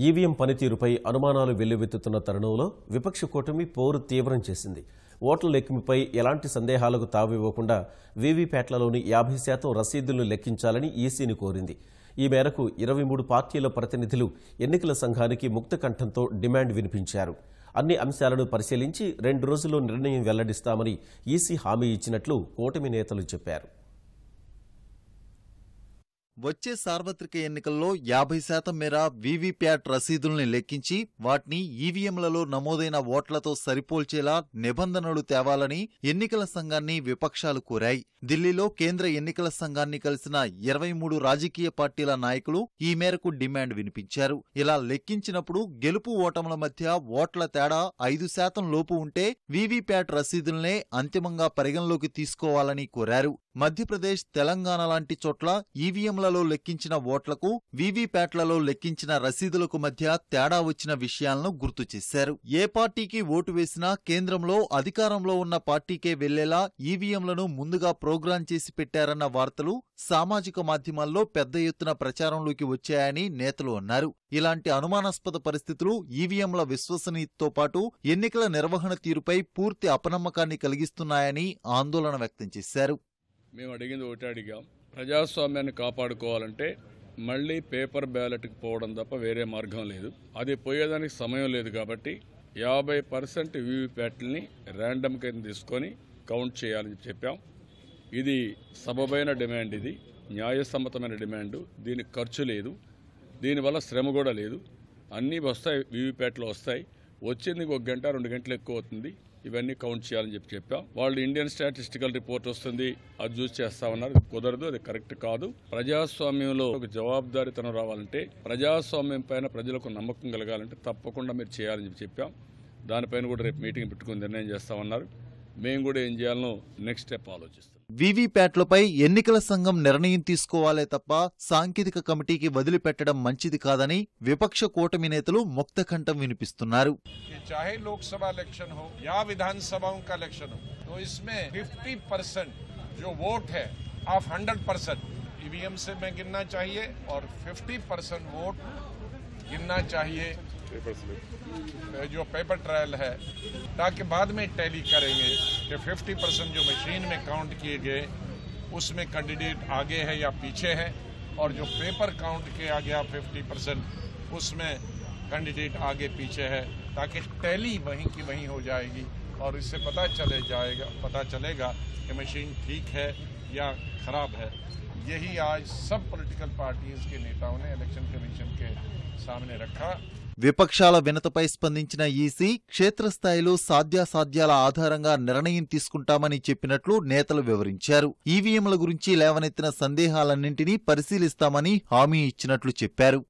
EVM పనితీరుపై అనుమానాలు వెల్లువెత్తుతున్న తరుణంలో విపక్ష కూటమి పోరు తీవ్రం చేసింది. ఓట్ల లెక్కింపుపై ఎలాంటి సందేహాలకు తావివ్వకుండా వీవీప్యాట్లలోని 50% రసీదులను లెక్కించాలని ఈసీని కోరింది. ఈ మేరకు 23 పార్టీల ప్రతినిధులు ఎన్నికల సంఘానికి ముక్తకంఠంతో డిమాండ్ వినిపించారు. అన్ని అంశాలను పరిశీలించి 2 రోజుల్లో నిర్ణయం వెల్లడిస్తామని ఈసీ హామీ ఇచ్చినట్లు కూటమి నేతలు చెప్పారు. వచ్చే సార్వత్రిక ఎన్నికల్లో 50% మేర వీవీప్యాట్ రసీదుల్ని లెక్కించి వాటిని ఈవీఎంలలో నమోదైన ఓట్లతో సరిపోల్చేలా నిబంధనలు తేవాలని ఎన్నికల సంఘాన్ని విపక్షాలు కోరాయి. ఢిల్లీలో కేంద్ర ఎన్నికల సంఘాన్ని కలిసిన 23 రాజకీయ పార్టీల నాయకులు ఈ మేరకు డిమాండ్ వినిపించారు. ఇలా లెక్కించినప్పుడు గెలుపు ఓటముల మధ్య ఓట్ల తేడా 5% లోపు ఉంటే వీవీప్యాట్ రసీదుల్నే అంతిమంగా పరిగణలోకి తీసుకోవాలని కోరారు. మధ్యప్రదేశ్, తెలంగాణ లాంటి చోట్ల ఈవీఎంలలో లెక్కించిన ఓట్లకు వీవీప్యాట్లలో లెక్కించిన రసీదులకు మధ్య తేడా వచ్చిన విషయాలను గుర్తు చేశారు. ఏ పార్టీకి ఓటు వేసినా కేంద్రంలో అధికారంలో ఉన్న పార్టీకే వెళ్లేలా ఈవీఎంలను ముందుగా ప్రోగ్రాం చేసి పెట్టారన్న వార్తలు సామాజిక మాధ్యమాల్లో పెద్ద ఎత్తున ప్రచారంలోకి వచ్చాయని నేతలు అన్నారు. ఇలాంటి అనుమానాస్పద పరిస్థితులు ఈవీఎంల విశ్వసనీయతతో పాటు ఎన్నికల నిర్వహణ తీరుపై పూర్తి అపనమ్మకాన్ని కలిగిస్తున్నాయని ఆందోళన వ్యక్తం చేశారు. మేము అడిగింది ఒకటి అడిగాం, ప్రజాస్వామ్యాన్ని కాపాడుకోవాలంటే మళ్ళీ పేపర్ బ్యాలెట్కి పోవడం తప్ప వేరే మార్గం లేదు. అది పోయేదానికి సమయం లేదు కాబట్టి 50% వీవీప్యాట్లని ర్యాండమ్ కింద తీసుకొని కౌంట్ చేయాలని చెప్పాం. ఇది సబబైన డిమాండ్, ఇది న్యాయసమ్మతమైన డిమాండ్. దీనికి ఖర్చు లేదు, దీనివల్ల శ్రమ కూడా లేదు. అన్నీ వస్తాయి, వీవీప్యాట్లో వస్తాయి. వచ్చింది 1 గంట 2 గంటలు ఎక్కువ అవుతుంది. ఇవన్నీ కౌంట్ చేయాలని చెప్పాం. వాళ్ళు ఇండియన్ స్టాటిస్టికల్ రిపోర్ట్ వస్తుంది, అది చూసి చేస్తామన్నారు. కుదరదు, అది కరెక్ట్ కాదు. ప్రజాస్వామ్యంలో ఒక జవాబుదారీతనం రావాలంటే, ప్రజాస్వామ్యం పైన ప్రజలకు నమ్మకం కలగాలంటే తప్పకుండా మీరు చేయాలని చెప్పాం. దానిపైన కూడా రేపు మీటింగ్ పెట్టుకుని నిర్ణయం చేస్తామన్నారు. మేము కూడా ఏం చేయాలనో నెక్స్ట్ స్టెప్ ఆలోచిస్తాం. వీవీప్యాట్లపై ఎన్నికల సంఘం నిర్ణయం తీసుకోవాలే తప్ప సాంకేతిక కమిటీకి వదిలిపెట్టడం మంచిది కాదని విపక్ష కూటమి నేతలు ముక్తకంఠం వినిపిస్తున్నారు. चाहे लोकसभा इलेक्शन हो या विधानसभाओं का इलेक्शन हो, तो इसमें 50% जो वोट है आप 100% ईवीएम से में गिनना चाहिए और 50% वोट गिनना चाहिए जो पेपर ट्रायल है, ताकि बाद में टैली करेंगे कि 50% जो मशीन में काउंट किए गए उसमें कैंडिडेट आगे है या पीछे है, और जो पेपर काउंट किया गया 50% उसमें कैंडिडेट आगे पीछे है, ताकि टैली वहीं की वहीं हो जाएगी और इससे पता चलेगा कि मशीन ठीक है या खराब है। यही आज सब पॉलिटिकल पार्टीज के नेताओं ने इलेक्शन कमीशन के सामने रखा. విపక్షాల వినతిపై స్పందించిన ఈసీ క్షేత్రస్థాయిలో సాధ్యాసాధ్యాల ఆధారంగా నిర్ణయం తీసుకుంటామని చెప్పినట్లు నేతలు వివరించారు. ఈవీఎంల గురించి లేవనెత్తిన సందేహాలన్నింటినీ పరిశీలిస్తామని హామీ ఇచ్చినట్లు చెప్పారు.